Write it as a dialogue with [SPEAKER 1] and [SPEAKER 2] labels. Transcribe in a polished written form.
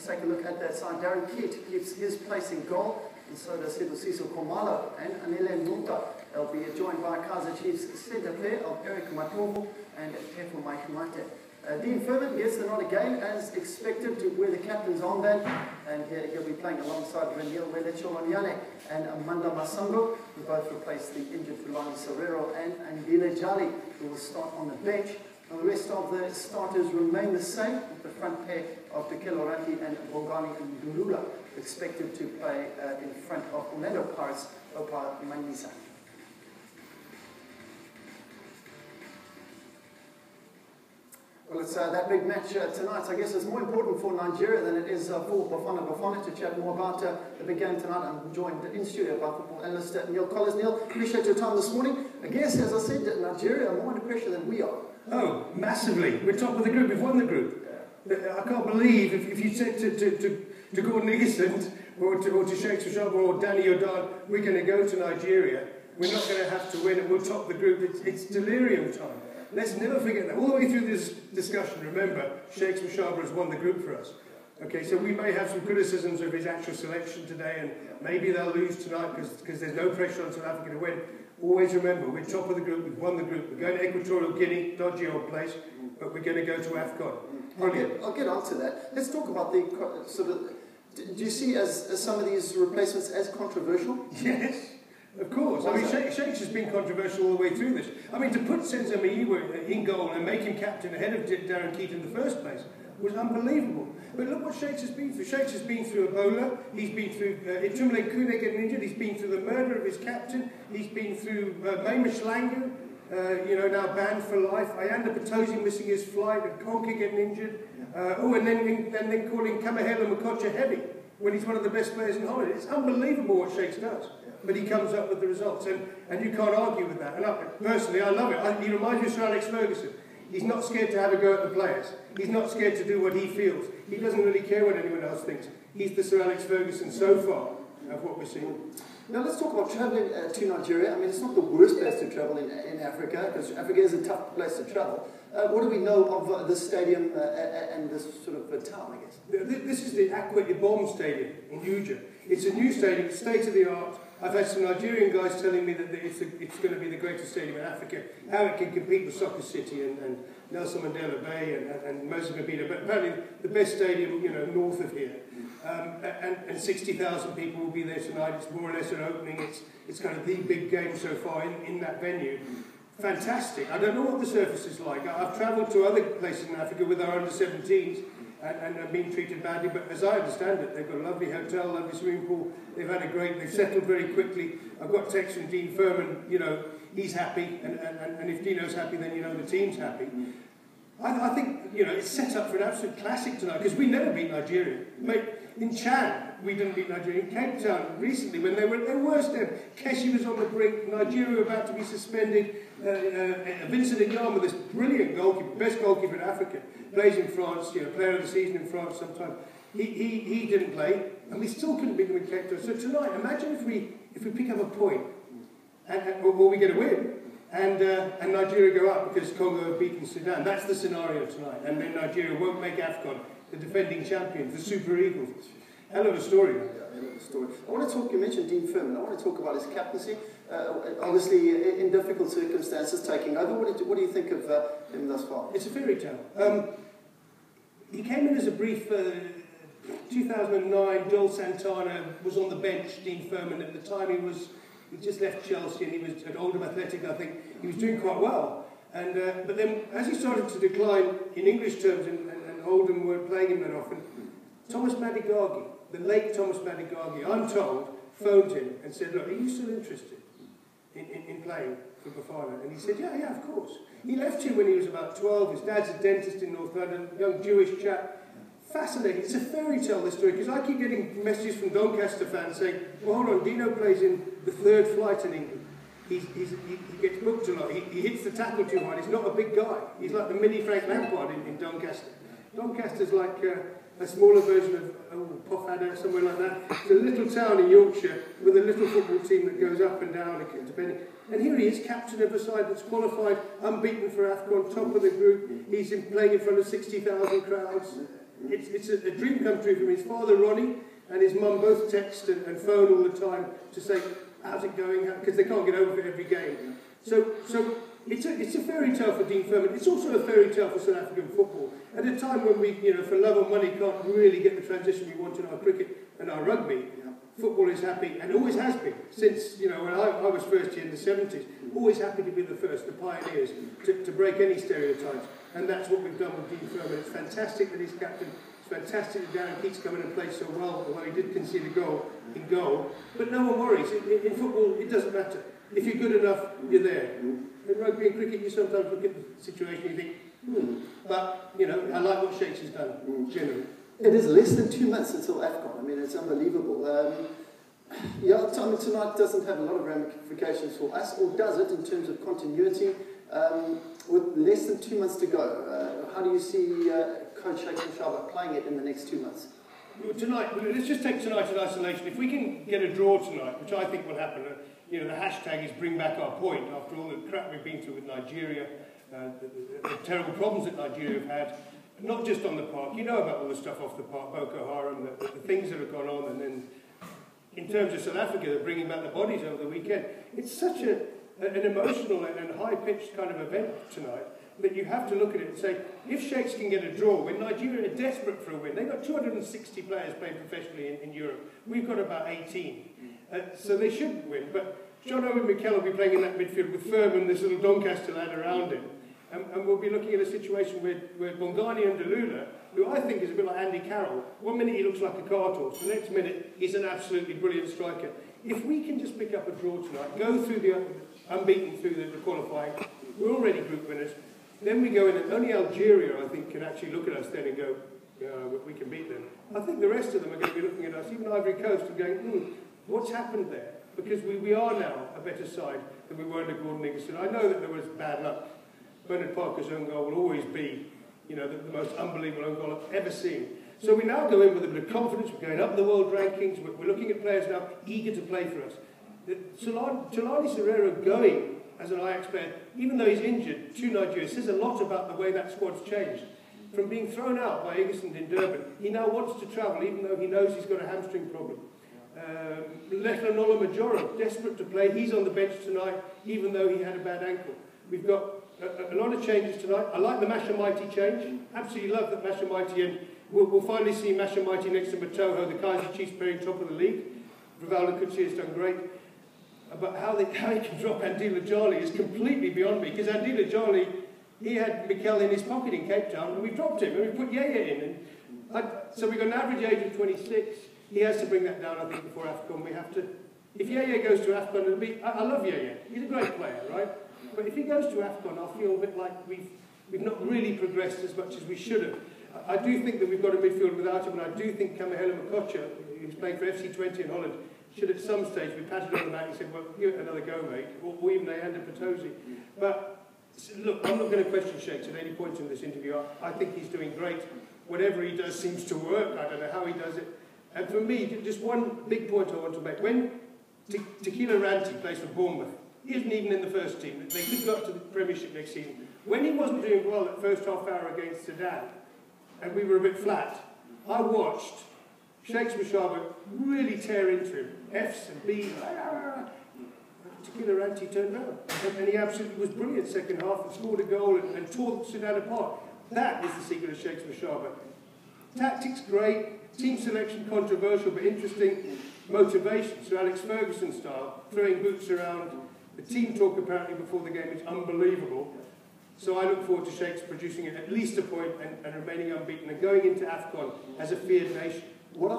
[SPEAKER 1] Let's take a look at that side. Darren Keat keeps his place in goal, and so does Sibusiso Komalo and Anele Nuta. They'll be joined by Kaizer Chiefs centre player of Eric Matomo and Tefo Mike Mate. Dean Furman gets the nod again, as expected, to wear the captain's armband, and he'll be playing alongside Renil Welechoronyane and Amanda Masango, who both replace the injured Fulani Serrero and Andile Jali, who will start on the bench. Now, the rest of the starters remain the same, with the front pair of Tekelo Raki and Bongani Ndulula expected to play in front of Orlando Pirates' Opa Manisa. Well, it's that big match tonight. I guess it's more important for Nigeria than it is for Bafana. To chat more about the big game tonight, I'm joined in studio by football analyst Neil Collins. Neil, appreciate your time this morning. I guess, as I said, Nigeria are more under pressure than we are.
[SPEAKER 2] Oh, massively. We're top of the group. We've won the group. I can't believe if you said to Gordon Iggesund or to Sheikh Sushaba or Danny O'Donnell, we're going to go to Nigeria, we're not going to have to win and we'll top the group. It's delirium time. Let's never forget that. All the way through this discussion, remember, Sheikh Sushaba has won the group for us. Okay, so we may have some criticisms of his actual selection today, and maybe they'll lose tonight because there's no pressure on South Africa to win. Always remember, we're top of the group, we've won the group, we're going to Equatorial Guinea, dodgy old place, but we're going to go to AFCON.
[SPEAKER 1] I'll get on to that. Let's talk about the sort of, do you see as some of these replacements as controversial?
[SPEAKER 2] Yes, of course. I mean, Sheikh's has been controversial all the way through this. I mean, to put Senzo Meiwa in goal and make him captain ahead of Darren Keat in the first place was unbelievable. But look what Sheikh's has been through. Sheikh's has been through Ebola, he's been through Itumele Kune getting injured, he's been through the murder of his captain, he's been through Maima Schlangen, now banned for life, Ayanda Patosi missing his flight, and Conker getting injured, and then calling Kamahela Makocha heavy when he's one of the best players in Holland. It's unbelievable what Sheikh's does. But he comes up with the results, and you can't argue with that. And personally, I love it. He reminds me of Sir Alex Ferguson. He's not scared to have a go at the players. He's not scared to do what he feels. He doesn't really care what anyone else thinks. He's the Sir Alex Ferguson so far of what we're seeing.
[SPEAKER 1] Now let's talk about travelling to Nigeria. I mean, it's not the worst place to travel in Africa, because Africa is a tough place to travel. What do we know of this stadium and this sort of town, I guess?
[SPEAKER 2] This is the Akwa Ibom Stadium in Uja. It's a new stadium, it's state-of-the-art. I've had some Nigerian guys telling me that it's going to be the greatest stadium in Africa, how it can compete with Soccer City and Nelson Mandela Bay and Mozambique, but apparently the best stadium, north of here. And 60,000 people will be there tonight. It's more or less an opening. It's kind of the big game so far in that venue. Fantastic. I don't know what the surface is like. I've travelled to other places in Africa with our under-17s and are being treated badly, but as I understand it, they've got a lovely hotel, lovely swimming pool, they've settled very quickly. I've got text from Dean Furman, he's happy, and if Dino's happy, then the team's happy. I think, it's set up for an absolute classic tonight, because we never beat Nigeria. Mate, in Chad, we didn't beat Nigeria. In Cape Town, recently, when they were at their worst end, Keshi was on the brink, Nigeria were about to be suspended, Vincent Inyama, this brilliant goalkeeper, best goalkeeper in Africa, plays in France, player of the season in France sometimes. He didn't play, and we still couldn't beat them in Cape Town. So tonight, imagine if we pick up a point, or we get a win, and Nigeria go up because Congo have beaten Sudan. That's the scenario tonight. And then Nigeria won't make AFCON, the defending champions, the Super Eagles. Hell of a story.
[SPEAKER 1] Yeah, hell of a story. I want to talk, you mentioned Dean Furman, I want to talk about his captaincy. Obviously, in difficult circumstances, taking over. What do you think of him thus far?
[SPEAKER 2] It's a fairy tale. He came in as a brief 2009, Joel Santana was on the bench, Dean Furman. At the time, he just left Chelsea and he was at Oldham Athletic, I think. He was doing quite well. But then, as he started to decline in English terms, and Oldham weren't playing him that often, Thomas Madigagi, the late Thomas Madigagi, I'm told, phoned him and said, look, are you still interested in playing for Bafana? And he said, yeah, of course. He left here when he was about 12. His dad's a dentist in North London, young Jewish chap. Fascinating. It's a fairy tale, this story, because I keep getting messages from Doncaster fans saying, well, hold on, Dino plays in the third flight in England. He gets booked a lot. He hits the tackle too hard. He's not a big guy. He's like the mini Frank Lampard in Doncaster. Doncaster's like a smaller version of Pofadder, somewhere like that. It's a little town in Yorkshire with a little football team that goes up and down, depending. And here he is, captain of a side that's qualified, unbeaten for AFCON, top of the group. He's playing in front of 60,000 crowds. It's a dream come true for his father, Ronnie, and his mum both text and phone all the time to say, how's it going? Because they can't get over it every game. So it's a fairy tale for Dean Furman. It's also a fairy tale for South African football. At a time when we, for love or money, can't really get the transition we want in our cricket and our rugby, football is happy, and always has been, since, when I was first year in the 70s, always happy to be the first, the pioneers, to break any stereotypes. And that's what we've done with Dean Furman. It's fantastic that he's captain. It's fantastic that Darren Keats coming and played so well, although he did concede a goal in goal. But no one worries. In football, it doesn't matter. If you're good enough, you're there. In rugby and cricket, you sometimes look at the situation and you think, But, I like what Shakes has done, generally.
[SPEAKER 1] It is less than 2 months until AFCON. I mean, it's unbelievable. Tonight doesn't have a lot of ramifications for us, or does it, in terms of continuity? With less than 2 months to go, how do you see Coach Shakes Mashaba playing it in the next 2 months?
[SPEAKER 2] Well, tonight, let's just take tonight in isolation. If we can get a draw tonight, which I think will happen, the hashtag is bring back our point, after all the crap we've been through with Nigeria, the terrible problems that Nigeria have had, not just on the park. You know about all the stuff off the park, Boko Haram, the things that have gone on, and then in terms of South Africa, they're bringing back the bodies over the weekend. It's such an emotional and high-pitched kind of event tonight that you have to look at it and say, if Shakes can get a draw, when Nigeria are desperate for a win, they've got 260 players playing professionally in Europe. We've got about 18. So they should win. But John Owen Mikel will be playing in that midfield with Furman, this little Doncaster lad around him. And we'll be looking at a situation where Bongani and Delula, who I think is a bit like Andy Carroll, 1 minute he looks like a cart horse, the next minute he's an absolutely brilliant striker. If we can just pick up a draw tonight, go through the unbeaten through the qualifying, we're already group winners, then we go in, and only Algeria, I think, can actually look at us then and go, we can beat them. I think the rest of them are going to be looking at us, even Ivory Coast, and going, what's happened there? Because we are now a better side than we were under Gordon Nicholson. I know that there was bad luck. Bernard Parker's own goal will always be, the most unbelievable own goal I've ever seen. So we now go in with a bit of confidence. We're going up the world rankings. We're looking at players now eager to play for us. Tulani Serrero going as an Ajax player, even though he's injured, to Nigeria, says a lot about the way that squad's changed. From being thrown out by Egerton in Durban, he now wants to travel, even though he knows he's got a hamstring problem. Letlanola Majoro, desperate to play. He's on the bench tonight, even though he had a bad ankle. We've got a lot of changes tonight. I like the Masha Mighty change. Absolutely love that Masha Mighty, and we'll finally see Masha Mighty next to Matoho, the Kaiser Chiefs playing top of the league. Rivaldo Kutsi has done great. But how he can drop Andila Jali is completely beyond me, because Andila Jali, he had Mikel in his pocket in Cape Town, and we dropped him, and we put Yaya in. So we've got an average age of 26. He has to bring that down, I think, before AFCON. We have to. If Yaya goes to AFCON, it'll be. I love Yaya. He's a great player, right? But if he goes to AFCON, I'll feel a bit like we've not really progressed as much as we should have. I do think that we've got a midfield without him, and I do think Kamahela Makocha, who's playing for FC20 in Holland, should at some stage be patted on the back and said, well, give it another go, mate, or even Ayanda Patosi. But look, I'm not going to question Shakes at any point in this interview. I think he's doing great. Whatever he does seems to work. I don't know how he does it. And for me, just one big point I want to make. When Tequila Ranti plays for Bournemouth, he isn't even in the first team. They could go up to the Premiership next season. When he wasn't doing well that first half hour against Sudan, and we were a bit flat, I watched Shakes Mashaba really tear into him. F's and B's. Tequila Ranti turned around. And he absolutely was brilliant second half and scored a goal and tore Sudan apart. That is the secret of Shakes Mashaba. Tactics great, team selection controversial but interesting, motivation, so Alex Ferguson style, throwing boots around. The team talk apparently before the game is unbelievable. So I look forward to Shakes producing at least a point and remaining unbeaten and going into AFCON as a feared nation. What